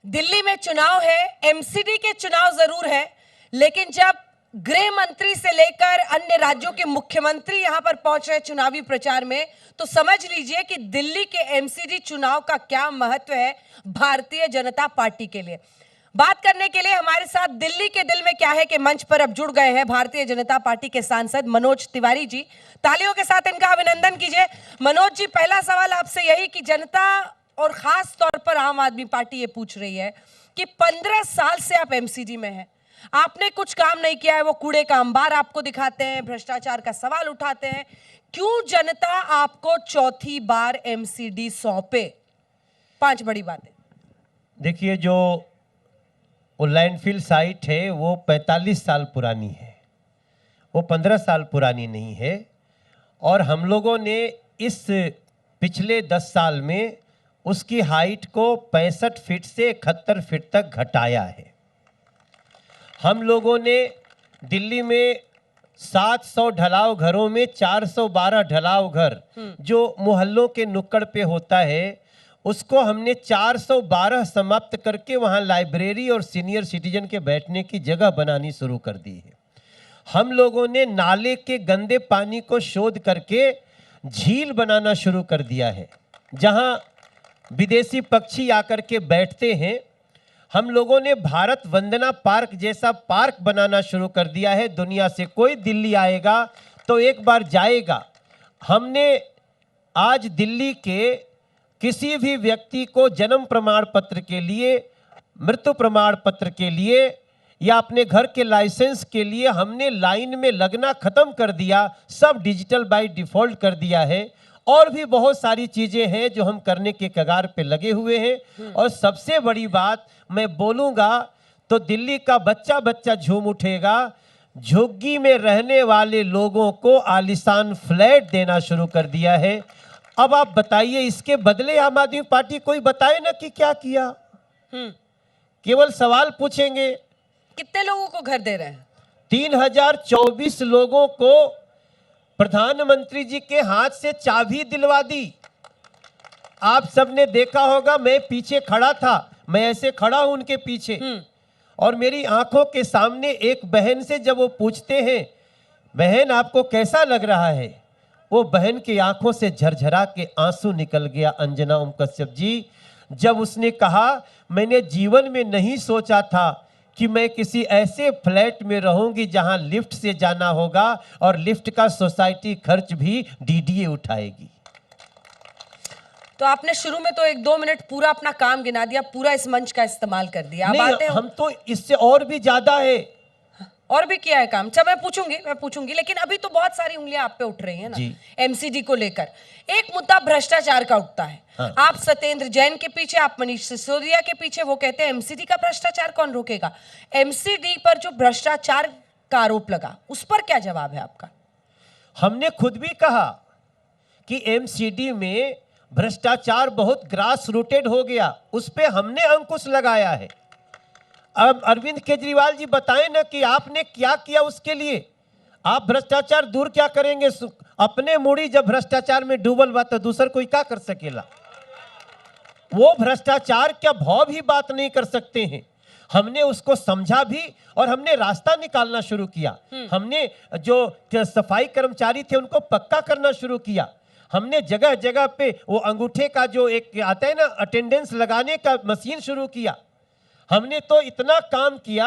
दिल्ली में चुनाव है, एमसीडी के चुनाव जरूर है, लेकिन जब गृह मंत्री से लेकर अन्य राज्यों के मुख्यमंत्री यहां पर पहुंच रहे चुनावी प्रचार में, तो समझ लीजिए कि दिल्ली के एमसीडी चुनाव का क्या महत्व है भारतीय जनता पार्टी के लिए। बात करने के लिए हमारे साथ दिल्ली के दिल में क्या है के मंच पर अब जुड़ गए हैं भारतीय जनता पार्टी के सांसद मनोज तिवारी जी। तालियों के साथ इनका अभिनंदन कीजिए। मनोज जी, पहला सवाल आपसे यही कि जनता और खास तौर पर आम आदमी पार्टी ये पूछ रही है कि 15 साल से आप एमसीडी में हैं, आपने कुछ काम नहीं किया है, वो कूड़े का अंबार आपको दिखाते हैं, भ्रष्टाचार का सवाल उठाते हैं, क्यों जनता आपको चौथी बार एमसीडी सौंपे? 5 बड़ी बातें। देखिए, जो वो लैंडफिल साइट है वो 45 साल पुरानी है, वो 15 साल पुरानी नहीं है। और हम लोगों ने इस पिछले 10 साल में उसकी हाइट को 65 फीट से 71 फीट तक घटाया है। हम लोगों ने दिल्ली में 700 ढलाव घरों में 412 ढलाव घर जो मोहल्लों के नुक्कड़ पे होता है, उसको हमने 412 समाप्त करके वहाँ लाइब्रेरी और सीनियर सिटीजन के बैठने की जगह बनानी शुरू कर दी है। हम लोगों ने नाले के गंदे पानी को शोध करके झील बनाना शुरू कर दिया है, जहाँ विदेशी पक्षी आकर के बैठते हैं। हम लोगों ने भारत वंदना पार्क जैसा पार्क बनाना शुरू कर दिया है। दुनिया से कोई दिल्ली आएगा तो एक बार जाएगा। हमने आज दिल्ली के किसी भी व्यक्ति को जन्म प्रमाण पत्र के लिए, मृत्यु प्रमाण पत्र के लिए या अपने घर के लाइसेंस के लिए हमने लाइन में लगना खत्म कर दिया, सब डिजिटल बाय डिफॉल्ट कर दिया है। और भी बहुत सारी चीजें हैं जो हम करने के कगार पे लगे हुए हैं। और सबसे बड़ी बात मैं बोलूँगा तो दिल्ली का बच्चा बच्चा झूम उठेगा। झुग्गी में रहने वाले लोगों को आलीशान फ्लैट देना शुरू कर दिया है। अब आप बताइए, इसके बदले आम आदमी पार्टी कोई बताए ना कि क्या किया। केवल सवाल पूछेंगे। कितने लोगों को घर दे रहे हैं? 3024 लोगों को प्रधानमंत्री जी के हाथ से चाबी दिलवा दी। आप सबने देखा होगा, मैं पीछे खड़ा था, मैं ऐसे खड़ा हूं उनके पीछे, और मेरी आंखों के सामने एक बहन से जब वो पूछते हैं, बहन आपको कैसा लग रहा है, वो बहन की आंखों से झरझरा के आंसू निकल गया। अंजना ओम कश्यप जी, जब उसने कहा मैंने जीवन में नहीं सोचा था कि मैं किसी ऐसे फ्लैट में रहूंगी जहां लिफ्ट से जाना होगा और लिफ्ट का सोसाइटी खर्च भी डीडीए उठाएगी। तो आपने शुरू में तो 1-2 मिनट पूरा अपना काम गिना दिया, पूरा इस मंच का इस्तेमाल कर दिया। नहीं, हम तो इससे और भी ज्यादा है, और भी किया है काम। अच्छा, मैं पूछूंगी, लेकिन अभी तो बहुत सारी उंगलियां आप पे उठ रही हैं ना एमसीडी को लेकर। एक मुद्दा भ्रष्टाचार का उठता है। हाँ। आप सत्येंद्र जैन के पीछे, आप मनीष सिसोदिया के पीछे, वो कहते हैं एमसीडी का भ्रष्टाचार कौन रोकेगा। एमसीडी पर जो भ्रष्टाचार का आरोप लगा, उस पर क्या जवाब है आपका? हमने खुद भी कहा कि एमसीडी में भ्रष्टाचार बहुत ग्रास रूटेड हो गया, उस पे हमने अंकुश लगाया है। अब अरविंद केजरीवाल जी बताएं ना कि आपने क्या किया उसके लिए। आप भ्रष्टाचार दूर क्या करेंगे? अपने मुड़ी जब भ्रष्टाचार में डूबल बा तो दूसर कोई क्या कर सकेला। वो भ्रष्टाचार क्या भाव भी बात नहीं कर सकते हैं। हमने उसको समझा भी और हमने रास्ता निकालना शुरू किया। हमने जो सफाई कर्मचारी थे उनको पक्का करना शुरू किया। हमने जगह जगह पे वो अंगूठे का जो एक आता है ना, अटेंडेंस लगाने का मशीन शुरू किया। हमने तो इतना काम किया,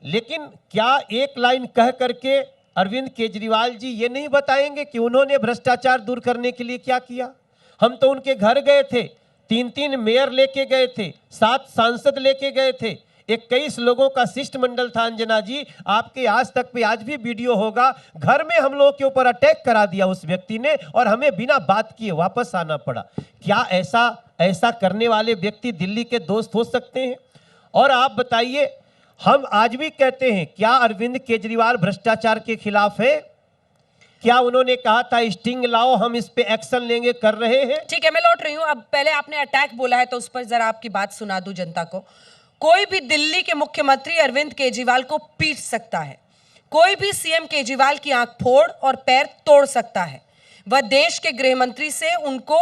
लेकिन क्या एक लाइन कह करके अरविंद केजरीवाल जी ये नहीं बताएंगे कि उन्होंने भ्रष्टाचार दूर करने के लिए क्या किया? हम तो उनके घर गए थे, 3-3 मेयर लेके गए थे, 7 सांसद लेके गए थे, 21 लोगों का शिष्टमंडल था। अंजना जी, आपके आज तक पे आज भी वीडियो होगा, घर में हम लोगों के ऊपर अटैक करा दिया उस व्यक्ति ने और हमें बिना बात किए वापस आना पड़ा। क्या ऐसा करने वाले व्यक्ति दिल्ली के दोस्त हो सकते हैं? और आप बताइए, हम आज भी कहते हैं, क्या अरविंद केजरीवाल भ्रष्टाचार के खिलाफ है? क्या उन्होंने कहा था स्टिंग लाओ, हम इस पे एक्शन लेंगे, कर रहे हैं? ठीक है, मैं लौट रही हूं। अब पहले आपने अटैक बोला है तो उस पर जरा आपकी बात सुना दूं जनता को। कोई भी दिल्ली के मुख्यमंत्री अरविंद केजरीवाल को पीट सकता है, कोई भी सीएम केजरीवाल की आंख फोड़ और पैर तोड़ सकता है। वह देश के गृह मंत्री से उनको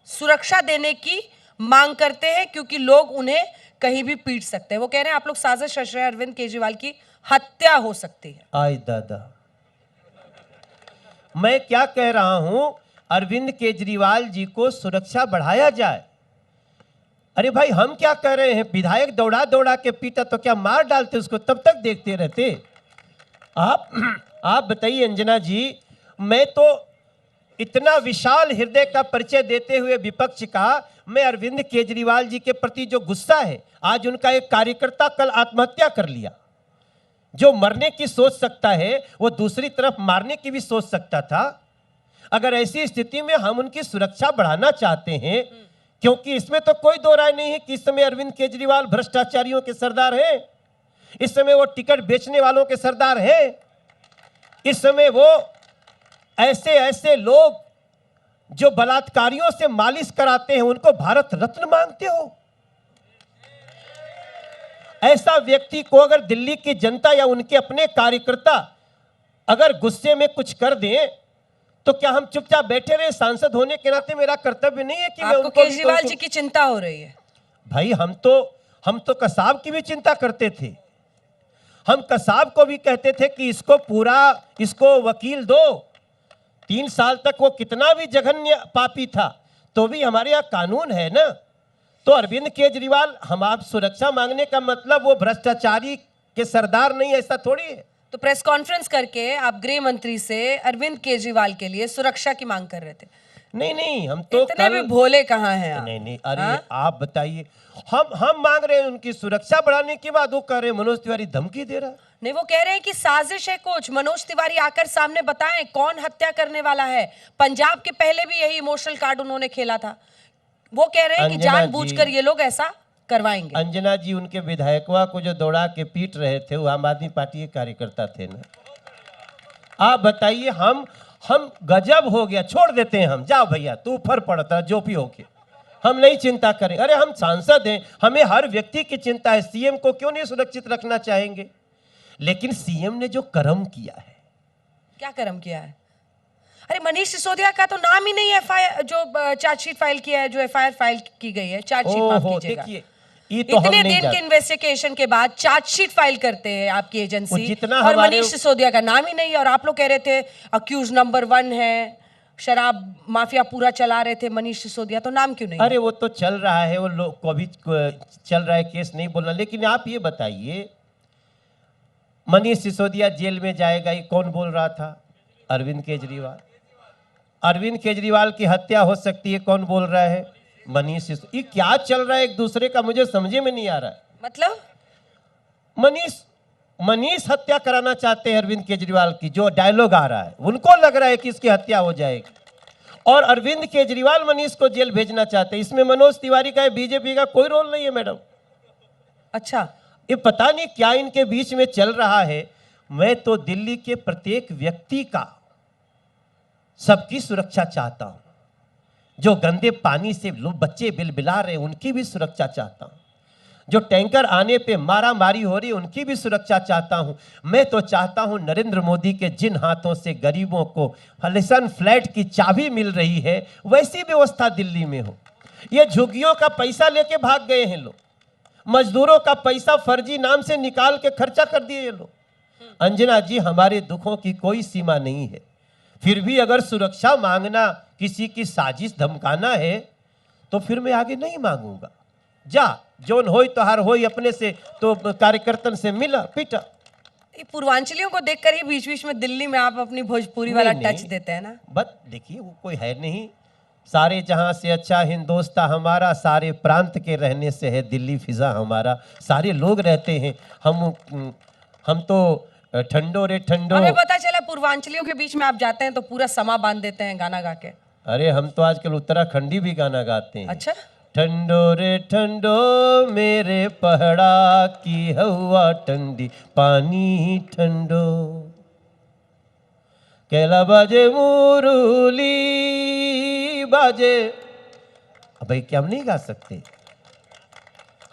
सुरक्षा देने की मांग करते हैं क्योंकि लोग उन्हें कहीं भी पीट सकते हैं। वो कह रहे हैं आप लोग साजिश रच रहे हैं, अरविंद केजरीवाल की हत्या हो सकती है। आय दादा, मैं क्या कह रहा हूं, अरविंद केजरीवाल जी को सुरक्षा बढ़ाया जाए। अरे भाई, हम क्या कह रहे हैं, विधायक दौड़ा दौड़ा के पीटा तो क्या मार डालते उसको, तब तक देखते रहते आप बताइए अंजना जी। मैं तो इतना विशाल हृदय का परिचय देते हुए विपक्ष का, मैं अरविंद केजरीवाल जी के प्रति जो गुस्सा है, आज उनका एक कार्यकर्ता कल आत्महत्या कर लिया। जो मरने की सोच सकता है वो दूसरी तरफ मारने की भी सोच सकता था। अगर ऐसी स्थिति में हम उनकी सुरक्षा बढ़ाना चाहते हैं, क्योंकि इसमें तो कोई दो राय नहीं है कि इस समय अरविंद केजरीवाल भ्रष्टाचारियों के सरदार हैं, इस समय वो टिकट बेचने वालों के सरदार हैं, इस समय वो ऐसे ऐसे लोग जो बलात्कारियों से मालिश कराते हैं उनको भारत रत्न मांगते हो। ऐसा व्यक्ति को अगर दिल्ली की जनता या उनके अपने कार्यकर्ता अगर गुस्से में कुछ कर दें तो क्या हम चुपचाप बैठे रहे? सांसद होने के नाते मेरा कर्तव्य नहीं है कि मैं आपको उनको केजरीवाल जी की चिंता हो रही है? भाई, हम तो कसाब की भी चिंता करते थे। हम कसाब को भी कहते थे कि इसको वकील दो। 3 साल तक वो कितना भी जघन्य पापी था, तो भी हमारे यहाँ कानून है ना। तो अरविंद केजरीवाल, हम आप सुरक्षा मांगने का मतलब वो भ्रष्टाचारी के सरदार नहीं, ऐसा थोड़ी है। तो प्रेस कॉन्फ्रेंस करके आप गृह मंत्री से अरविंद केजरीवाल के लिए सुरक्षा की मांग कर रहे थे। नहीं, हम तो इतने भी भोले कहाँ हैं आप? नहीं, अरे आप बताइए, हम मांग रहे हैं उनकी सुरक्षा बढ़ाने के बाद वो कह रहे हैं मनोज तिवारी धमकी दे रहा है। नहीं, वो कह रहे हैं कि साजिश है कुछ। मनोज तिवारी आकर सामने बताएं कौन हत्या करने वाला है। पंजाब के पहले भी यही इमोशनल कार्ड उन्होंने खेला था। वो कह रहे हैं कि जानबूझकर ये लोग ऐसा करवाएंगे। अंजना जी, उनके विधायकवा को जो दौड़ा के पीट रहे थे वो आम आदमी पार्टी के कार्यकर्ता थे ना। आप बताइए, हम गजब हो गया, छोड़ देते हैं हम, जाओ भैया तू फर पड़ता जो भी हो के, हम नहीं चिंता करें। अरे हम सांसद हैं, हमें हर व्यक्ति की चिंता है। सीएम को क्यों नहीं सुरक्षित रखना चाहेंगे? लेकिन सीएम ने जो कर्म किया है। क्या कर्म किया है? अरे मनीष सिसोदिया का तो नाम ही नहीं है एफआईआर, जो चार्जशीट फाइल किया है, जो एफआईआर फाइल की गई है। चार्जशीट माफ कीजिएगा, देखिए, ये तो हम इतने नहीं दिन के इन्वेस्टिगेशन के बाद चार्जशीट फाइल करते हैं आपकी एजेंसी, जितना और मनीष सिसोदिया का नाम ही नहीं है। और आप लोग कह रहे थे अक्यूज नंबर 1 है, शराब माफिया पूरा चला रहे थे मनीष सिसोदिया, तो नाम क्यों नहीं? अरे वो तो चल रहा है, वो लोग को अभी चल रहा है, केस नहीं बोलना। लेकिन आप ये बताइए, मनीष सिसोदिया जेल में जाएगा, ये कौन बोल रहा था? अरविंद केजरीवाल। अरविंद केजरीवाल की हत्या हो सकती है, कौन बोल रहा है? मनीष सिसोदिया। ये क्या चल रहा है एक दूसरे का, मुझे समझे में नहीं आ रहा है। मतलब मनीष हत्या कराना चाहते हैं अरविंद केजरीवाल की, जो डायलॉग आ रहा है उनको लग रहा है कि इसकी हत्या हो जाएगी, और अरविंद केजरीवाल मनीष को जेल भेजना चाहते हैं। इसमें मनोज तिवारी का, बीजेपी का कोई रोल नहीं है मैडम। अच्छा, ये पता नहीं क्या इनके बीच में चल रहा है। मैं तो दिल्ली के प्रत्येक व्यक्ति का, सबकी सुरक्षा चाहता हूं। जो गंदे पानी से लोग बच्चे बिलबिला रहे हैं उनकी भी सुरक्षा चाहता हूं। जो टैंकर आने पे मारा मारी हो रही है उनकी भी सुरक्षा चाहता हूं। मैं तो चाहता हूं नरेंद्र मोदी के जिन हाथों से गरीबों को हलिसन फ्लैट की चाबी मिल रही है, वैसी व्यवस्था दिल्ली में हो। ये झुग्गियों का पैसा लेके भाग गए हैं लोग, मजदूरों का पैसा फर्जी नाम से निकाल के खर्चा कर दिए ये लोग। अंजना जी, हमारे दुखों की कोई सीमा नहीं है, फिर भी अगर सुरक्षा मांगना, किसी की साजिश धमकाना है, तो फिर मैं आगे नहीं मांगूंगा। जा जोन होई तो हार होई, अपने से तो कार्यकर्तन से मिला पीटा। ये पूर्वांचलियों को देखकर ही बीच बीच में दिल्ली में आप अपनी भोजपुरी वाला टच देते हैं ना। बस देखिए, वो कोई है नहीं, सारे जहां से अच्छा हिंदुस्तान हमारा, सारे प्रांत के रहने से है दिल्ली फिजा हमारा। सारे लोग रहते हैं, हम तो ठंडो रे ठंडो। हमें पता चला पूर्वांचलियों के बीच में आप जाते हैं तो पूरा समा बांध देते हैं गाना गा के। अरे हम तो आजकल उत्तराखंडी भी गाना गाते हैं। अच्छा, ठंडो रे ठंडो मेरे पहाड़ा की हवा ठंडी, पानी ठंडो, कैला बाजे मुरली बाजे। अब भाई क्या हम नहीं गा सकते?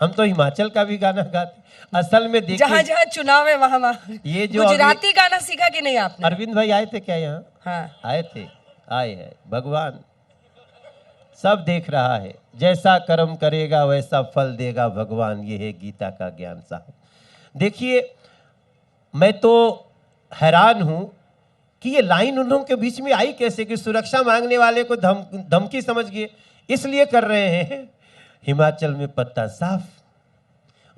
हम तो हिमाचल का भी गाना गाते। असल में देखिए, जहाँ जहाँ चुनाव है वहाँ ये जो गुजराती गाना सीखा कि नहीं आपने? अरविंद भाई आए थे क्या यहाँ? हाँ, आए थे, आए हैं भगवान। सब देख रहा है, जैसा कर्म करेगा वैसा फल देगा भगवान, ये है गीता का ज्ञान साहब। देखिए, मैं तो हैरान हूं कि ये लाइन उन लोगों के बीच में आई कैसे कि सुरक्षा मांगने वाले को धमकी समझ गए, इसलिए कर रहे हैं। हिमाचल में पत्ता साफ,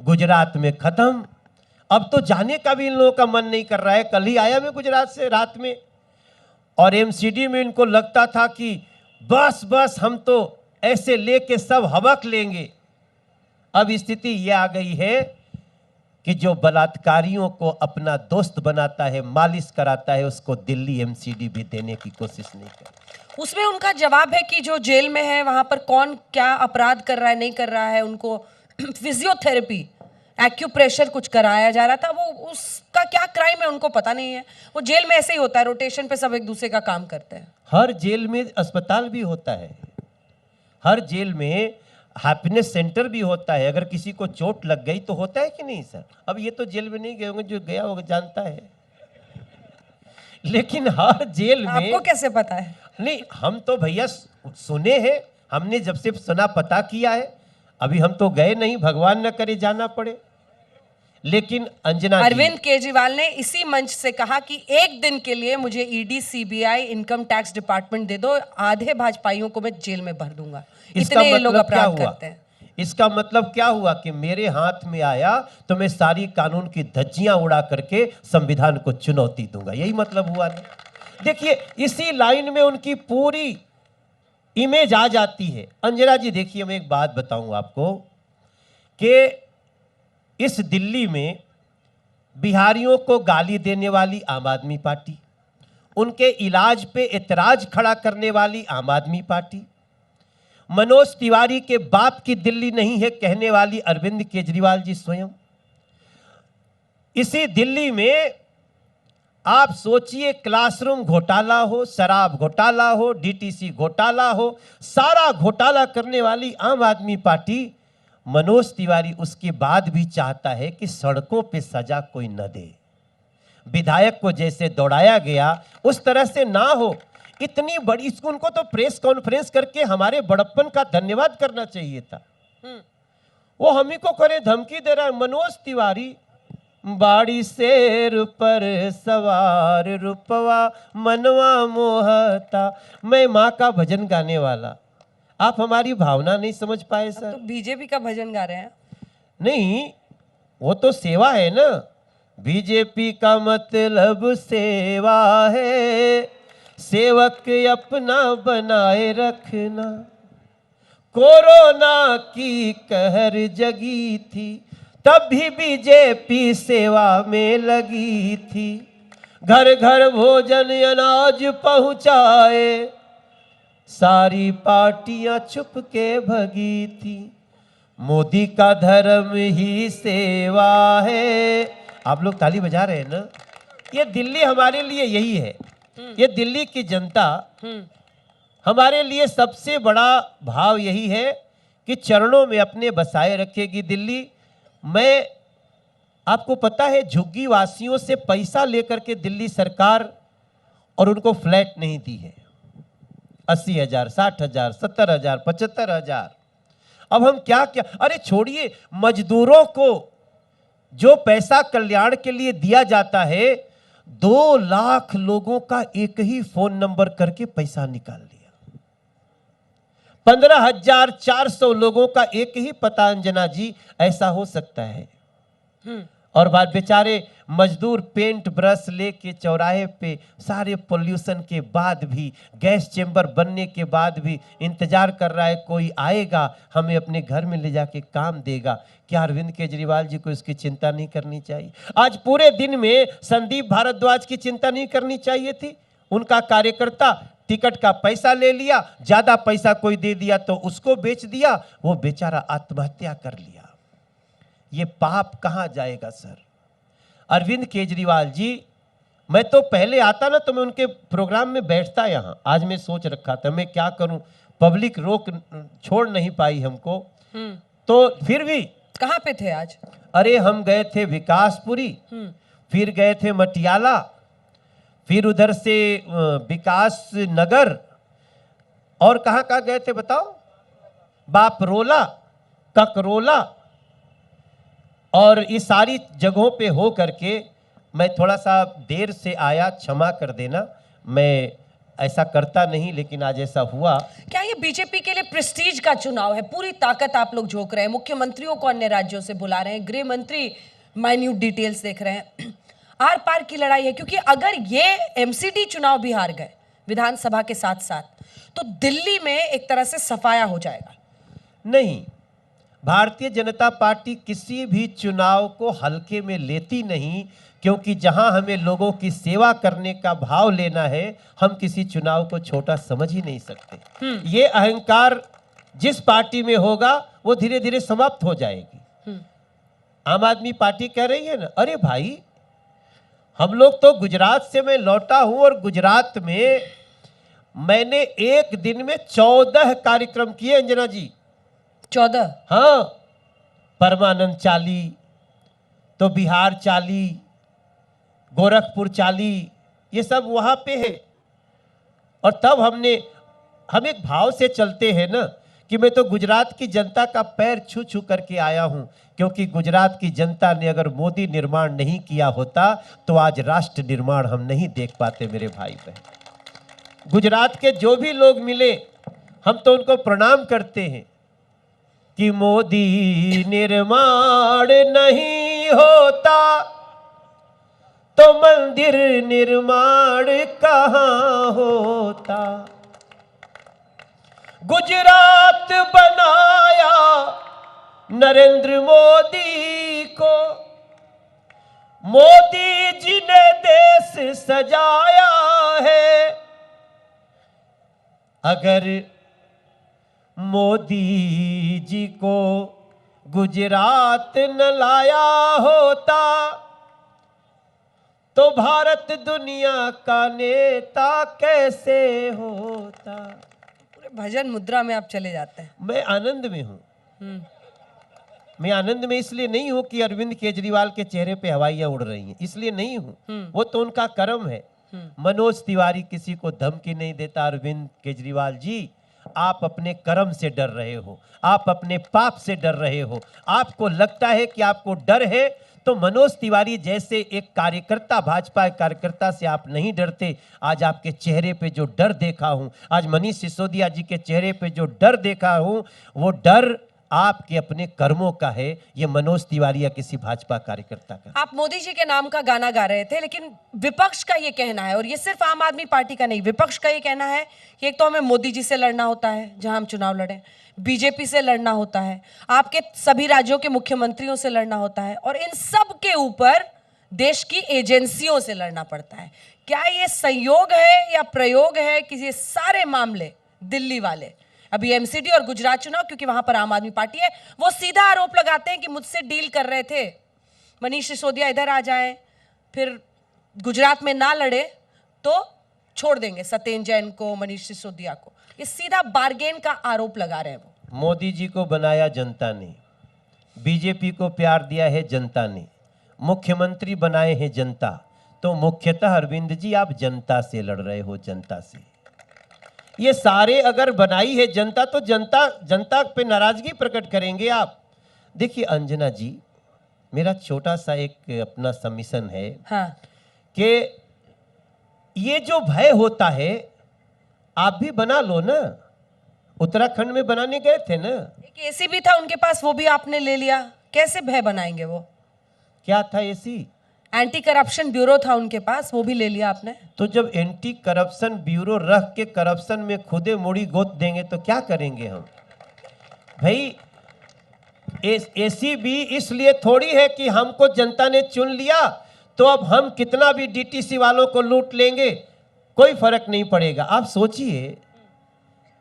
गुजरात में खत्म, अब तो जाने का भी इन लोगों का मन नहीं कर रहा है। कल ही आया मैं गुजरात से रात में, और एमसीडी में इनको लगता था कि बस बस हम तो ऐसे लेके सब हवक लेंगे। अब स्थिति ये आ गई है कि जो बलात्कारियों को अपना दोस्त बनाता है, मालिश कराता है, उसको दिल्ली एमसीडी भी देने की कोशिश नहीं कर। उसमें उनका जवाब है कि जो जेल में है वहां पर कौन क्या अपराध कर रहा है नहीं कर रहा है, उनको फिजियोथेरेपी, एक्यूप्रेशर कुछ कराया जा रहा था, वो उसका क्या क्राइम है उनको पता नहीं है। वो जेल में ऐसे ही होता है, रोटेशन पे सब एक दूसरे का काम करते हैं। हर जेल में अस्पताल भी होता है, हर जेल में हैप्पीनेस सेंटर भी होता है। अगर किसी को चोट लग गई तो होता है कि नहीं सर? अब ये तो जेल में नहीं गए होंगे, जो गया होगा जानता है, लेकिन हर जेल में आपको कैसे पता है? नहीं, हम तो भैया सुने हैं, हमने जब से सुना पता किया है। अभी हम तो गए नहीं, भगवान न करे जाना पड़े। लेकिन अंजना जी, अरविंद केजरीवाल ने इसी मंच से कहा कि एक दिन के लिए मुझे ED, CBI, income tax department दे दो, आधे भाजपाइयों को मैं जेल में भर दूंगा। इसका इतने ये लोग मतलब क्या अपराध हुआ? करते हैं। इसका मतलब क्या हुआ कि मेरे हाथ में आया तो मैं सारी कानून की धज्जियां उड़ा करके संविधान को चुनौती दूंगा, यही मतलब हुआ ना। देखिए, इसी लाइन में उनकी पूरी इमेज आ जाती है। अंजना जी देखिए, मैं एक बात बताऊं आपको कि इस दिल्ली में बिहारियों को गाली देने वाली आम आदमी पार्टी, उनके इलाज पे एतराज खड़ा करने वाली आम आदमी पार्टी, मनोज तिवारी के बाप की दिल्ली नहीं है कहने वाली अरविंद केजरीवाल जी स्वयं, इसी दिल्ली में आप सोचिए क्लासरूम घोटाला हो, शराब घोटाला हो, डीटीसी घोटाला हो, सारा घोटाला करने वाली आम आदमी पार्टी, मनोज तिवारी उसके बाद भी चाहता है कि सड़कों पे सजा कोई न दे, विधायक को जैसे दौड़ाया गया उस तरह से ना हो। इतनी बड़ी, इसको उनको तो प्रेस कॉन्फ्रेंस करके हमारे बड़प्पन का धन्यवाद करना चाहिए था। वो हम ही को करे धमकी दे रहा है। मनोज तिवारी, बाड़ी शेर पर सवार रूपवा मनवा मोहता, मैं माँ का भजन गाने वाला। आप हमारी भावना नहीं समझ पाए सर। तो बीजेपी का भजन गा रहे हैं? नहीं, वो तो सेवा है ना। बीजेपी का मतलब सेवा है, सेवक अपना बनाए रखना। कोरोना की कहर जगी थी, तब भी बीजेपी सेवा में लगी थी। घर घर भोजन अनाज पहुंचाए, सारी पार्टियां छुप के भगी थी। मोदी का धर्म ही सेवा है। आप लोग ताली बजा रहे हैं ना? ये दिल्ली हमारे लिए यही है। ये दिल्ली की जनता हमारे लिए सबसे बड़ा भाव यही है कि चरणों में अपने बसाए रखेगी दिल्ली। मैं, आपको पता है, झुग्गी वासियों से पैसा लेकर के दिल्ली सरकार और उनको फ्लैट नहीं दी है। 80,000, 60,000, 70,000, 75,000। अब हम क्या क्या, अरे छोड़िए, मजदूरों को जो पैसा कल्याण के लिए दिया जाता है, 2 लाख लोगों का एक ही फोन नंबर करके पैसा निकाल लिया। 15,400 लोगों का एक ही पता, अंजना जी, ऐसा हो सकता है। और बाद बेचारे मजदूर पेंट ब्रश लेके चौराहे पे, सारे पोल्यूशन के बाद भी, गैस चेंबर बनने के बाद भी इंतजार कर रहा है कोई आएगा हमें अपने घर में ले जाके काम देगा। क्या अरविंद केजरीवाल जी को इसकी चिंता नहीं करनी चाहिए? आज पूरे दिन में संदीप भारद्वाज की चिंता नहीं करनी चाहिए थी? उनका कार्यकर्ता टिकट का पैसा ले लिया, ज्यादा पैसा कोई दे दिया तो उसको बेच दिया, वो बेचारा आत्महत्या कर लिया। ये पाप कहां जाएगा सर? अरविंद केजरीवाल जी, मैं तो पहले आता ना तो मैं उनके प्रोग्राम में बैठता यहां। आज मैं सोच रखा था मैं क्या करूं, पब्लिक रोक छोड़ नहीं पाई हमको। तो फिर भी कहां पे थे आज? अरे हम गए थे विकासपुरी, फिर गए थे मटियाला, फिर उधर से विकास नगर, और कहां कहां गए थे बताओ? बापरोला, ककरोला और ये सारी जगहों पे हो करके मैं थोड़ा सा देर से आया, क्षमा कर देना। मैं ऐसा करता नहीं, लेकिन आज ऐसा हुआ। क्या ये बीजेपी के लिए प्रेस्टीज का चुनाव है? पूरी ताकत आप लोग झोंक रहे हैं, मुख्यमंत्रियों को अन्य राज्यों से बुला रहे हैं, गृह मंत्री माइन्यूट डिटेल्स देख रहे हैं, आर पार की लड़ाई है। क्योंकि अगर ये एमसीडी चुनाव भी हार गए विधानसभा के साथ साथ, तो दिल्ली में एक तरह से सफाया हो जाएगा। नहीं, भारतीय जनता पार्टी किसी भी चुनाव को हल्के में लेती नहीं, क्योंकि जहां हमें लोगों की सेवा करने का भाव लेना है, हम किसी चुनाव को छोटा समझ ही नहीं सकते। ये अहंकार जिस पार्टी में होगा वो धीरे धीरे समाप्त हो जाएगी। आम आदमी पार्टी कह रही है ना, अरे भाई हम लोग तो गुजरात से मैं लौटा हूं और गुजरात में मैंने एक दिन में 14 कार्यक्रम किए अंजना जी। 14? हाँ, परमानंद चाली, तो बिहार चाली, गोरखपुर चाली, ये सब वहां पे है। और तब हम एक भाव से चलते हैं ना कि मैं तो गुजरात की जनता का पैर छू छू करके आया हूं, क्योंकि गुजरात की जनता ने अगर मोदी निर्माण नहीं किया होता तो आज राष्ट्र निर्माण हम नहीं देख पाते मेरे भाई बहन। गुजरात के जो भी लोग मिले हम तो उनको प्रणाम करते हैं कि मोदी निर्माण नहीं होता तो मंदिर निर्माण कहाँ होता। गुजरात बनाया नरेंद्र मोदी को, मोदी जी ने देश सजाया है। अगर मोदी जी को गुजरात न लाया होता तो भारत दुनिया का नेता कैसे होता। पूरे भजन मुद्रा में आप चले जाते हैं। मैं आनंद में हूं। मैं आनंद में इसलिए नहीं हूं कि अरविंद केजरीवाल के चेहरे पे हवाइयां उड़ रही हैं, इसलिए नहीं हूं। वो तो उनका कर्म है। मनोज तिवारी किसी को धमकी नहीं देता। अरविंद केजरीवाल जी, आप अपने कर्म से डर रहे हो, आप अपने पाप से डर रहे हो। आपको लगता है कि आपको डर है, तो मनोज तिवारी जैसे एक कार्यकर्ता, भाजपा कार्यकर्ता से आप नहीं डरते। आज आपके चेहरे पे जो डर देखा हूं, आज मनीष सिसोदिया जी के चेहरे पे जो डर देखा हूं, वो डर आपके अपने कर्मों का है, ये मनोज तिवारी या किसी भाजपा कार्यकर्ता का। आप मोदी जी के नाम का गाना गा रहे थे, लेकिन विपक्ष का ये कहना है, और ये सिर्फ आम आदमी पार्टी का नहीं, विपक्ष का ये कहना है कि एक तो हमें मोदी जी से लड़ना होता है जहां हम चुनाव लड़े, बीजेपी से लड़ना होता है, आपके सभी राज्यों के मुख्यमंत्रियों से लड़ना होता है, और इन सब के ऊपर देश की एजेंसियों से लड़ना पड़ता है। क्या ये संयोग है या प्रयोग है कि ये सारे मामले दिल्ली वाले, अभी एमसीडी और गुजरात चुनाव, क्योंकि वहां पर आम आदमी पार्टी है, वो सीधा आरोप लगाते हैं कि मुझसे डील कर रहे थे, मनीष सिसोदिया इधर आ जाएं, फिर गुजरात में ना लड़े तो छोड़ देंगे सत्येंद्र जैन को, मनीष सिसोदिया को। ये सीधा बार्गेन का आरोप लगा रहे हैं वो। मोदी जी को बनाया जनता ने, बीजेपी को प्यार दिया है जनता ने, मुख्यमंत्री बनाए हैं जनता, तो मुख्यतः अरविंद जी आप जनता से लड़ रहे हो, जनता से। ये सारे अगर बनाई है जनता, तो जनता पे नाराजगी प्रकट करेंगे आप। देखिए अंजना जी, मेरा छोटा सा एक अपना सबमिशन है। हाँ। कि ये जो भय होता है आप भी बना लो ना। उत्तराखंड में बनाने गए थे ना, एक एसी भी था उनके पास, वो भी आपने ले लिया। कैसे भय बनाएंगे वो? क्या था एसी? एंटी करप्शन ब्यूरो था उनके पास, वो भी ले लिया आपने। तो जब एंटी करप्शन ब्यूरो रख के करप्शन में खुदे मोड़ी गोत देंगे तो क्या करेंगे हम भाई? एसी भी इसलिए थोड़ी है कि हमको जनता ने चुन लिया तो अब हम कितना भी डीटीसी वालों को लूट लेंगे, कोई फर्क नहीं पड़ेगा। आप सोचिए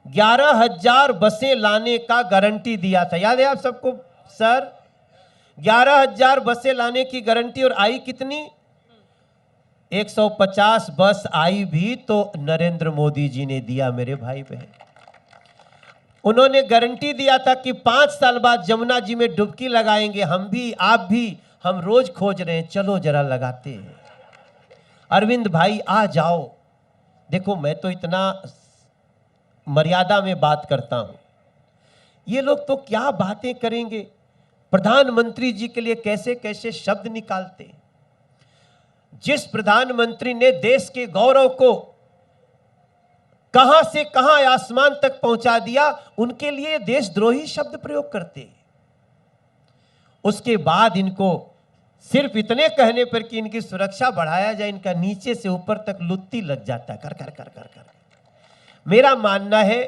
11,000 बसें लाने का गारंटी दिया था, याद है आप सबको सर? 11,000 बसें लाने की गारंटी, और आई कितनी? 150 बस आई भी तो नरेंद्र मोदी जी ने दिया मेरे भाई बहन। उन्होंने गारंटी दिया था कि 5 साल बाद जमुना जी में डुबकी लगाएंगे, हम भी आप भी, हम रोज खोज रहे हैं, चलो जरा लगाते हैं। अरविंद भाई आ जाओ। देखो मैं तो इतना मर्यादा में बात करता हूं ये लोग तो क्या बातें करेंगे, प्रधानमंत्री जी के लिए कैसे कैसे शब्द निकालते। जिस प्रधानमंत्री ने देश के गौरव को कहां से कहां आसमान तक पहुंचा दिया, उनके लिए देशद्रोही शब्द प्रयोग करते। उसके बाद इनको सिर्फ इतने कहने पर कि इनकी सुरक्षा बढ़ाया जाए, इनका नीचे से ऊपर तक लुत्ती लग जाता है कर कर कर कर कर। मेरा मानना है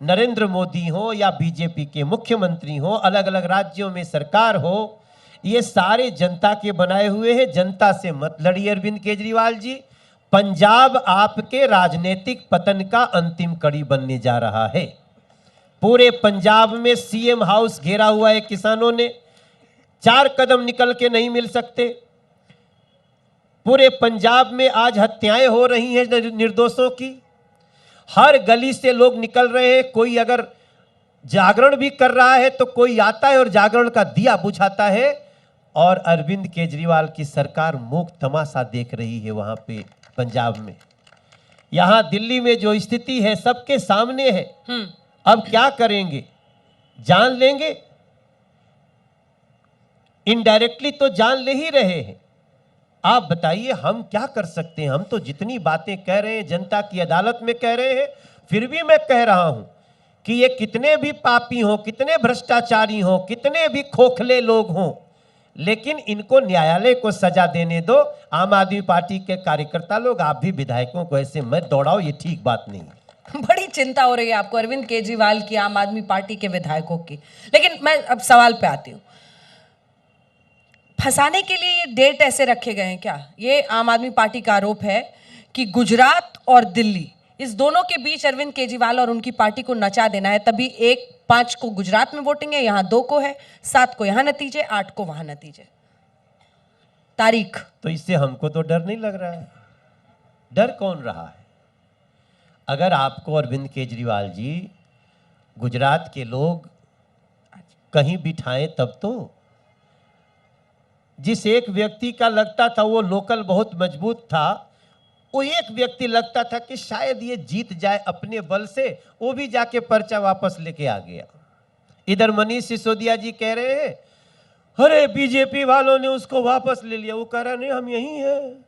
नरेंद्र मोदी हो या बीजेपी के मुख्यमंत्री हो, अलग अलग राज्यों में सरकार हो, ये सारे जनता के बनाए हुए हैं। जनता से मत लड़िए अरविंद केजरीवाल जी। पंजाब आपके राजनीतिक पतन का अंतिम कड़ी बनने जा रहा है। पूरे पंजाब में सीएम हाउस घेरा हुआ है किसानों ने, 4 कदम निकल के नहीं मिल सकते। पूरे पंजाब में आज हत्याएं हो रही हैं निर्दोषों की, हर गली से लोग निकल रहे हैं। कोई अगर जागरण भी कर रहा है तो कोई आता है और जागरण का दिया बुझाता है, और अरविंद केजरीवाल की सरकार मूक तमाशा देख रही है वहां पे पंजाब में। यहां दिल्ली में जो स्थिति है सबके सामने है। अब क्या करेंगे, जान लेंगे? इनडायरेक्टली तो जान ले ही रहे हैं। आप बताइए हम क्या कर सकते हैं? हम तो जितनी बातें कह रहे हैं जनता की अदालत में कह रहे हैं, फिर भी मैं कह रहा हूं कि ये कितने भी पापी हों, कितने भ्रष्टाचारी हों, कितने भी खोखले लोग हों, लेकिन इनको न्यायालय को सजा देने दो। आम आदमी पार्टी के कार्यकर्ता लोग, आप भी विधायकों को ऐसे मत दौड़ाओ, ये ठीक बात नहीं है। बड़ी चिंता हो रही है आपको अरविंद केजरीवाल की, आम आदमी पार्टी के विधायकों की। लेकिन मैं अब सवाल पे आती हूँ, फंसाने के लिए ये डेट ऐसे रखे गए हैं क्या? ये आम आदमी पार्टी का आरोप है कि गुजरात और दिल्ली, इस दोनों के बीच अरविंद केजरीवाल और उनकी पार्टी को नचा देना है। तभी 5 को गुजरात में वोटिंग है, यहां 2 को है, 7 को यहां नतीजे, 8 को वहां नतीजे। तारीख तो इससे हमको तो डर नहीं लग रहा है। डर कौन रहा है? अगर आपको अरविंद केजरीवाल जी गुजरात के लोग कहीं बिठाएं तब तो। जिस एक व्यक्ति का लगता था वो लोकल बहुत मजबूत था, वो एक व्यक्ति लगता था कि शायद ये जीत जाए अपने बल से, वो भी जाके पर्चा वापस लेके आ गया। इधर मनीष सिसोदिया जी कह रहे हैं अरे बीजेपी वालों ने उसको वापस ले लिया। वो कह रहा नहीं, हम यही हैं,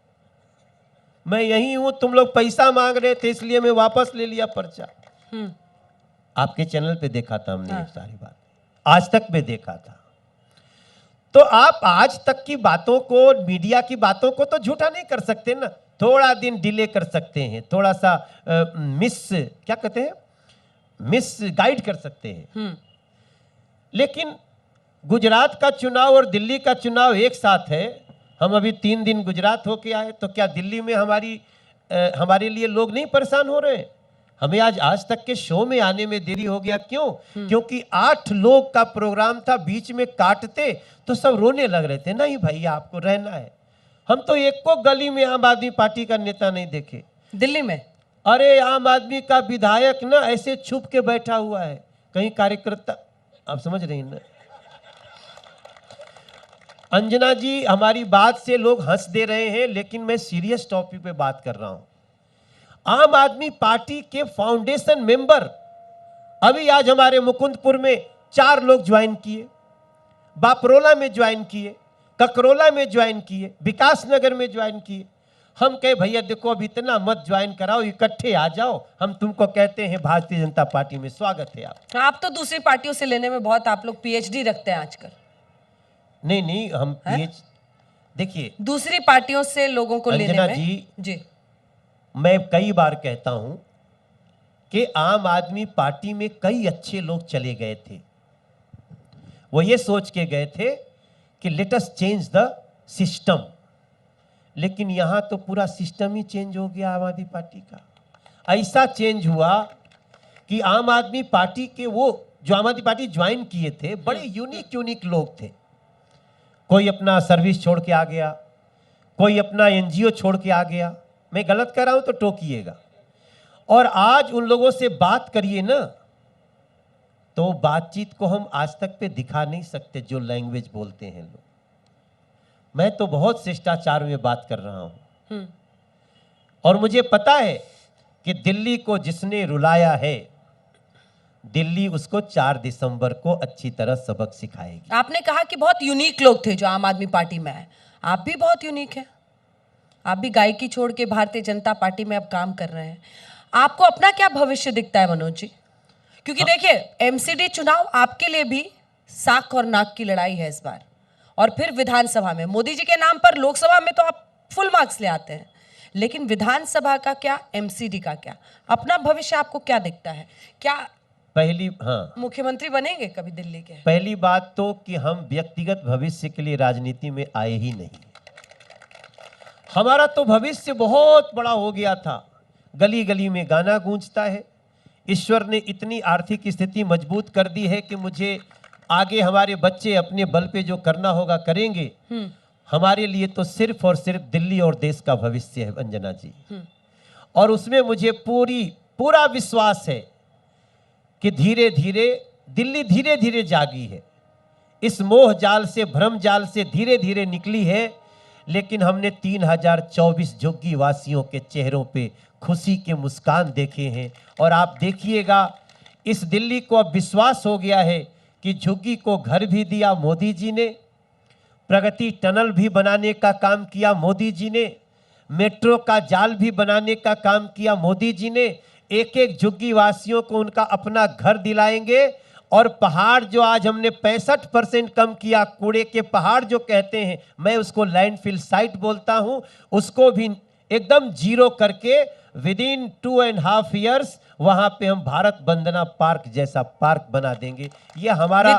मैं यही हूं, तुम लोग पैसा मांग रहे थे इसलिए मैं वापस ले लिया पर्चा। आपके चैनल पे देखा था हमने। हाँ। सारी बात आज तक में देखा था। तो आप आज तक की बातों को, मीडिया की बातों को तो झूठा नहीं कर सकते ना। थोड़ा दिन डिले कर सकते हैं, थोड़ा सा क्या कहते हैं, मिस गाइड कर सकते हैं। लेकिन गुजरात का चुनाव और दिल्ली का चुनाव एक साथ है। हम अभी 3 दिन गुजरात होके आए, तो क्या दिल्ली में हमारे लिए लोग नहीं परेशान हो रहे हैं? हमें आज तक के शो में आने में देरी हो गया। क्यों? क्योंकि 8 लोग का प्रोग्राम था, बीच में काटते तो सब रोने लग रहे थे, नहीं भैया आपको रहना है। हम तो एक को गली में आम आदमी पार्टी का नेता नहीं देखे दिल्ली में। अरे आम आदमी का विधायक ना ऐसे छुप के बैठा हुआ है, कहीं कार्यकर्ता, आप समझ रही हैं ना। अंजना जी, हमारी बात से लोग हंस दे रहे हैं, लेकिन मैं सीरियस टॉपिक पे बात कर रहा हूं। आम आदमी पार्टी के फाउंडेशन मेंबर अभी आज हमारे मुकुंदपुर में 4 लोग ज्वाइन किए, बापरोला में ज्वाइन किए, ककरोला में ज्वाइन किए, विकास नगर में ज्वाइन किए। हम कहे भैया देखो अब इतना मत ज्वाइन कराओ, इकट्ठे आ जाओ। हम तुमको कहते हैं भारतीय जनता पार्टी में स्वागत है आप तो दूसरी पार्टियों से लेने में बहुत, आप लोग पीएचडी रखते हैं आजकल। नहीं हम देखिए दूसरी पार्टियों से लोगों को लेने में जी मैं कई बार कहता हूं कि आम आदमी पार्टी में कई अच्छे लोग चले गए थे। वो ये सोच के गए थे कि let us change the system, लेकिन यहां तो पूरा सिस्टम ही चेंज हो गया आम आदमी पार्टी का। ऐसा चेंज हुआ कि आम आदमी पार्टी के वो जो आम आदमी पार्टी ज्वाइन किए थे, बड़े यूनिक लोग थे। कोई अपना सर्विस छोड़ के आ गया, कोई अपना एनजीओ छोड़ के आ गया। मैं गलत कह रहा हूं तो टोकिएगा। और आज उन लोगों से बात करिए ना, तो बातचीत को हम आज तक पे दिखा नहीं सकते जो लैंग्वेज बोलते हैं लोग। मैं तो बहुत शिष्टाचार में बात कर रहा हूं। और मुझे पता है कि दिल्ली को जिसने रुलाया है दिल्ली उसको 4 दिसंबर को अच्छी तरह सबक सिखाएगी। आपने कहा कि बहुत यूनिक लोग थे जो आम आदमी पार्टी में आए, आप भी बहुत यूनिक हैं। आप भी गायकी छोड़ के भारतीय जनता पार्टी में अब काम कर रहे हैं। आपको अपना क्या भविष्य दिखता है मनोज जी? क्योंकि देखिए, एमसीडी चुनाव आपके लिए भी साख और नाक की लड़ाई है इस बार, और फिर विधानसभा में मोदी जी के नाम पर लोकसभा में तो आप फुल मार्क्स ले आते हैं, लेकिन विधानसभा का क्या, एमसीडी का क्या? अपना भविष्य आपको क्या दिखता है? क्या हाँ, मुख्यमंत्री बनेंगे कभी दिल्ली के? पहली बात तो कि हम व्यक्तिगत भविष्य के लिए राजनीति में आए ही नहीं। हमारा तो भविष्य बहुत बड़ा हो गया था। गली गली में गाना गूंजता है। ईश्वर ने इतनी आर्थिक स्थिति मजबूत कर दी है कि मुझे आगे हमारे बच्चे अपने बल पे जो करना होगा करेंगे। हमारे लिए तो सिर्फ और सिर्फ दिल्ली और देश का भविष्य है अंजना जी, और उसमें मुझे पूरा विश्वास है कि धीरे धीरे दिल्ली धीरे धीरे जागी है, इस मोह जाल से, भ्रम जाल से धीरे धीरे निकली है। लेकिन हमने 3024 झुग्गी वासियों के चेहरों पे खुशी के मुस्कान देखे हैं, और आप देखिएगा इस दिल्ली को अब विश्वास हो गया है कि झुग्गी को घर भी दिया मोदी जी ने, प्रगति टनल भी बनाने का काम किया मोदी जी ने, मेट्रो का जाल भी बनाने का काम किया मोदी जी ने। एक एक झुग्गी वासियों को उनका अपना घर दिलाएंगे, और पहाड़ जो आज हमने 65% कम किया, कूड़े के पहाड़ जो कहते हैं, मैं उसको लैंडफिल साइट बोलता हूं, उसको भी एकदम जीरो करके विदिन 2.5 ईयर्स वहां पे हम भारत वंदना पार्क जैसा पार्क बना देंगे। ये हमारा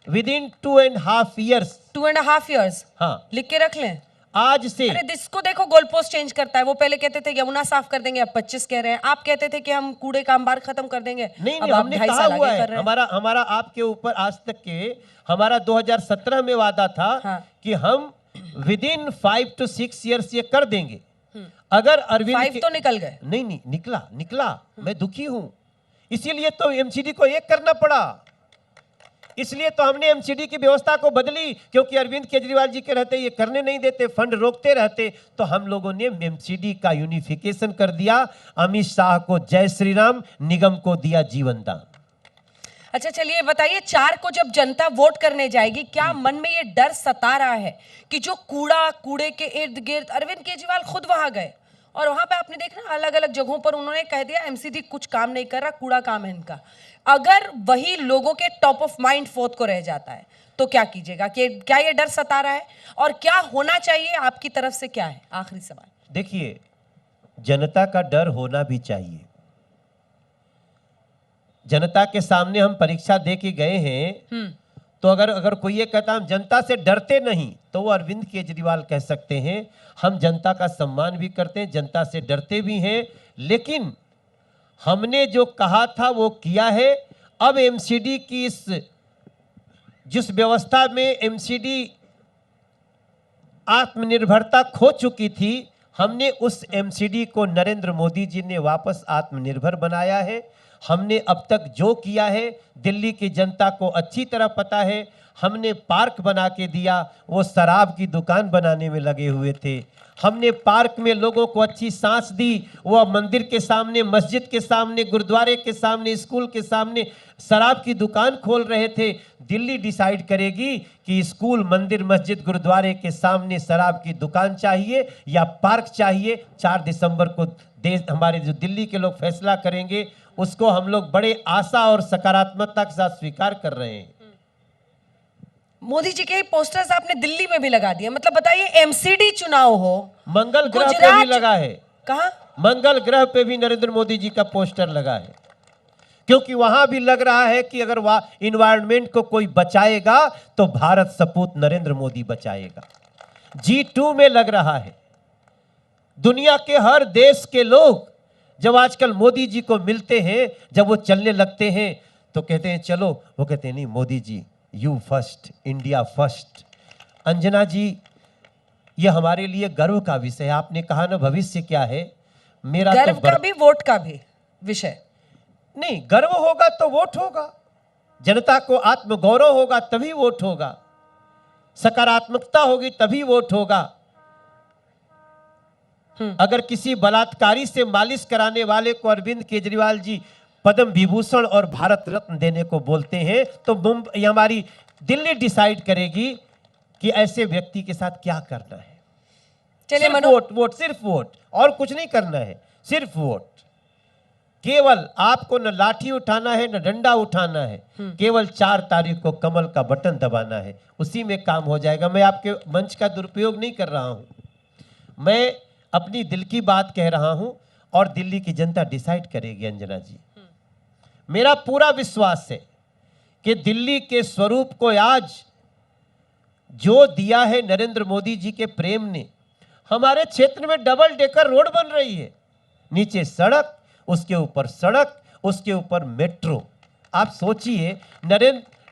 विदिन 2.5 ईयर्स 2.5 ईयर्स, हाँ, लिख के रख लें आज से। अरे जिसको देखो गोल पोस्ट चेंज करता है। वो पहले कहते थे यमुना साफ कर देंगे, अब 25 कह रहे हैं। आप कहते थे कि हम कूड़े का अंबार खत्म कर देंगे, नहीं, अब आप हमने 2.5 कहा साल हुआ आगे है। कर रहे हैं। हमारा आपके ऊपर आज तक के हमारा 2017 में वादा था, हाँ। कि हम विदिन 5 to 6 ईयर्स ये कर देंगे। अगर अरविंद 5 तो निकल गए। नहीं निकला, मैं दुखी हूं, इसीलिए तो एमसीडी को एक करना पड़ा। इसलिए तो हमने एमसीडी की व्यवस्था को बदली, क्योंकि अरविंद केजरीवाल जी के रहते ये करने नहीं देते, फंड रोकते रहते, तो हम लोगों ने एमसीडी का यूनिफिकेशन कर दिया। अमित शाह को जय श्री राम, निगम को दिया जीवन दान। अच्छा चलिए बताइए, 4 को जब जनता वोट करने जाएगी, क्या मन में ये डर सता रहा है कि जो कूड़े के इर्द गिर्द, अरविंद केजरीवाल खुद वहां गए और वहां पे आपने देखना अलग अलग जगहों पर उन्होंने कह दिया एमसीडी कुछ काम नहीं कर रहा, कूड़ा काम है इनका। अगर वही लोगों के टॉप ऑफ माइंड 4 को रह जाता है तो क्या कीजिएगा? कि क्या ये डर सता रहा है, और क्या होना चाहिए आपकी तरफ से? क्या है आखिरी सवाल? देखिए, जनता का डर होना भी चाहिए। जनता के सामने हम परीक्षा दे के गए हैं, तो अगर कोई ये कहता हम जनता से डरते नहीं, तो वो अरविंद केजरीवाल कह सकते हैं हम जनता का सम्मान भी करते हैं, जनता से डरते भी हैं, लेकिन हमने जो कहा था वो किया है। अब एमसीडी की जिस व्यवस्था में एमसीडी आत्मनिर्भरता खो चुकी थी, हमने उस एमसीडी को नरेंद्र मोदी जी ने वापस आत्मनिर्भर बनाया है। हमने अब तक जो किया है दिल्ली की जनता को अच्छी तरह पता है। हमने पार्क बना के दिया, वो शराब की दुकान बनाने में लगे हुए थे। हमने पार्क में लोगों को अच्छी सांस दी, वो मंदिर के सामने, मस्जिद के सामने, गुरुद्वारे के सामने, स्कूल के सामने शराब की दुकान खोल रहे थे। दिल्ली डिसाइड करेगी कि स्कूल, मंदिर, मस्जिद, गुरुद्वारे के सामने शराब की दुकान चाहिए या पार्क चाहिए। 4 दिसंबर को देश, हमारे जो दिल्ली के लोग फैसला करेंगे, उसको हम लोग बड़े आशा और सकारात्मकता के साथ स्वीकार कर रहे हैं। मोदी जी के पोस्टर्स आपने दिल्ली में भी लगा दिए, मतलब बताइए एमसीडी चुनाव हो, मंगल ग्रह पे भी लगा है। कहां? मंगल ग्रह पे भी नरेंद्र मोदी जी का पोस्टर लगा है, क्योंकि वहां भी लग रहा है कि अगर वह इन्वायरमेंट को कोई बचाएगा तो भारत सपूत नरेंद्र मोदी बचाएगा। G2 में लग रहा है। दुनिया के हर देश के लोग जब आजकल मोदी जी को मिलते हैं, जब वो चलने लगते हैं तो कहते हैं चलो, वो कहते हैं नहीं Modi ji, you first, India first. Anjana ji, ये हमारे लिए गर्व का विषय है। आपने कहा ना भविष्य क्या है, मेरा गर्व का भी, वोट का भी विषय नहीं। गर्व होगा तो वोट होगा, जनता को आत्मगौरव होगा तभी वोट होगा, सकारात्मकता होगी तभी वोट होगा। अगर किसी बलात्कारी से मालिश कराने वाले को अरविंद केजरीवाल जी पद्म विभूषण और भारत रत्न देने को बोलते हैं, तो मुंबई हमारी दिल्ली डिसाइड करेगी कि ऐसे व्यक्ति के साथ क्या करना है। चलिए सिर्फ वोट, सिर्फ वोट, और कुछ नहीं करना है, सिर्फ वोट। केवल आपको न लाठी उठाना है न डंडा उठाना है, केवल 4 तारीख को कमल का बटन दबाना है, उसी में काम हो जाएगा। मैं आपके मंच का दुरुपयोग नहीं कर रहा हूं, मैं अपनी दिल की बात कह रहा हूं और दिल्ली की जनता डिसाइड करेगी। अंजना जी, मेरा पूरा विश्वास है कि दिल्ली के स्वरूप को आज जो दिया है नरेंद्र मोदी जी के प्रेम ने, हमारे क्षेत्र में डबल डेकर रोड बन रही है, नीचे सड़क, उसके ऊपर सड़क, उसके ऊपर मेट्रो। आप सोचिए,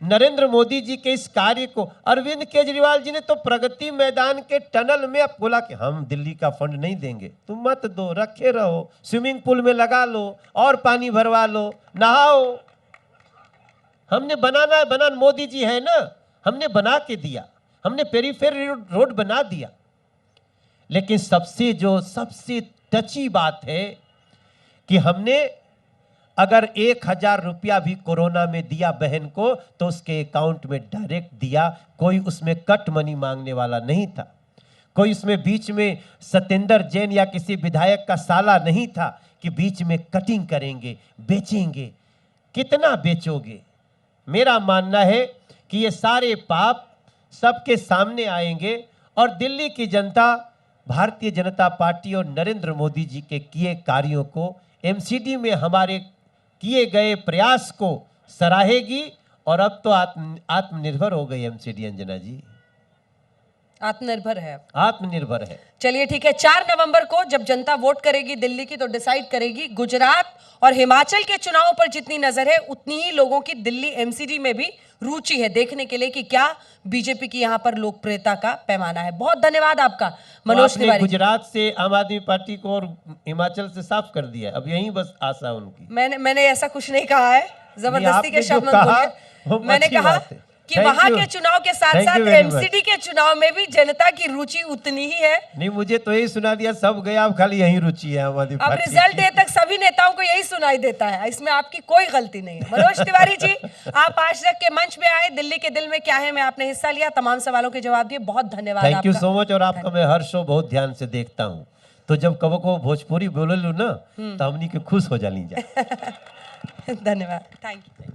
नरेंद्र मोदी जी के इस कार्य को अरविंद केजरीवाल जी ने तो प्रगति मैदान के टनल में अब बोला कि हम दिल्ली का फंड नहीं देंगे, तुम मत दो, रखे रहो, स्विमिंग पूल में लगा लो और पानी भरवा लो, नहाओ। हमने बनाना मोदी जी है ना, हमने बना के दिया, हमने पेरीफेरी रोड बना दिया। लेकिन सबसे टची बात है कि हमने अगर 1000 रुपया भी कोरोना में दिया बहन को, तो उसके अकाउंट में डायरेक्ट दिया, कोई उसमें कट मनी मांगने वाला नहीं था, कोई उसमें बीच में सत्येंद्र जैन या किसी विधायक का साला नहीं था कि बीच में कटिंग करेंगे, बेचेंगे। कितना बेचोगे? मेरा मानना है कि ये सारे पाप सबके सामने आएंगे और दिल्ली की जनता भारतीय जनता पार्टी और नरेंद्र मोदी जी के किए कार्यों को, एमसीडी में हमारे किए गए प्रयास को सराहेगी। और अब तो आत्मनिर्भर हो गई एमसीडी। अंजना जी, आत्मनिर्भर है, आत्मनिर्भर है। चलिए ठीक है, 4 नवंबर को जब जनता वोट करेगी दिल्ली की, तो डिसाइड करेगी। गुजरात और हिमाचल के चुनावों पर जितनी नजर है, उतनी ही लोगों की दिल्ली एमसीडी में भी रुचि है देखने के लिए कि क्या बीजेपी की यहां पर लोकप्रियता का पैमाना है। बहुत धन्यवाद आपका मनोज आपने तिवारी। गुजरात से आम आदमी पार्टी को और हिमाचल से साफ कर दिया, अब यही बस आशा उनकी। मैंने ऐसा कुछ नहीं कहा है, जबरदस्ती के आपने शब्द जो मत कहा, वो बोलिए। मैंने अच्छी कहा बात है। कि Thank वहां you. के चुनाव के साथ Thank साथ you very much. एमसीडी के चुनाव में भी जनता की रुचि उतनी ही है। नहीं, मुझे तो यही सुना दिया, सब गया, अब खाली यही रुचि है हमारी अब पार्टी रिजल्ट की। डे तक सभी नेताओं को यही सुनाई देता है, इसमें आपकी कोई गलती नहीं है। मनोज तिवारी जी, आप आज तक के मंच में आए, दिल्ली के दिल में क्या है में आपने हिस्सा लिया, तमाम सवालों के जवाब दिए, बहुत धन्यवाद। Thank you so much. और आपका मैं हर शो बहुत ध्यान से देखता हूँ, तो जब कबो को भोजपुरी बोले लू ना, तो हमनी के खुश हो जाली जा। धन्यवाद, थैंक यू।